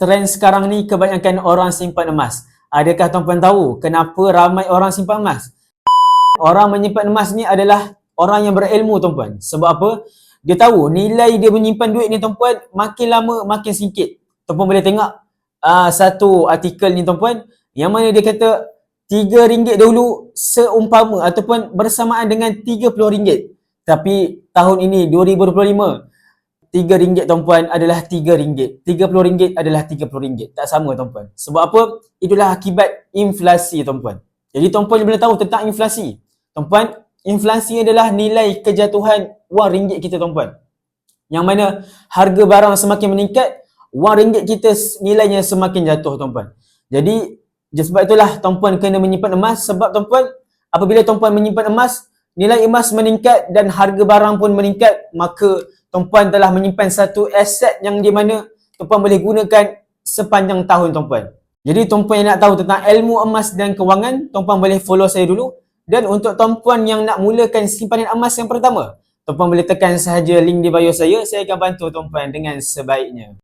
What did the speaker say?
trend sekarang ni kebanyakan orang simpan emas. Adakah tuan-puan tahu kenapa ramai orang simpan emas? Orang menyimpan emas ni adalah orang yang berilmu, tuan-puan. Sebab apa? Dia tahu nilai dia menyimpan duit ni, tuan-puan, makin lama makin sikit. Tuan-puan boleh tengok satu artikel ni, tuan-puan, yang mana dia kata RM3 dahulu seumpama ataupun bersamaan dengan RM30. Tapi tahun ini 2025, RM3 tuan-puan adalah RM3. RM30 adalah RM30. Tak sama, tuan-puan. Sebab apa? Itulah akibat inflasi, tuan-puan. Jadi tuan-puan boleh tahu tentang inflasi. Tuan-puan, inflasi adalah nilai kejatuhan wang ringgit kita, tuan-puan. Yang mana harga barang semakin meningkat, wang ringgit kita nilainya semakin jatuh, tuan-puan. Jadi sebab itulah tuan-puan kena menyimpan emas. Sebab tuan-puan, apabila tuan-puan menyimpan emas, nilai emas meningkat dan harga barang pun meningkat, maka tuan-puan telah menyimpan satu aset yang di mana tuan-puan boleh gunakan sepanjang tahun, tuan-puan. Jadi tuan-puan yang nak tahu tentang ilmu emas dan kewangan, tuan-puan boleh follow saya dulu. Dan untuk tuan-puan yang nak mulakan simpanan emas yang pertama, tuan-puan boleh tekan sahaja link di bio saya akan bantu tuan-puan dengan sebaiknya.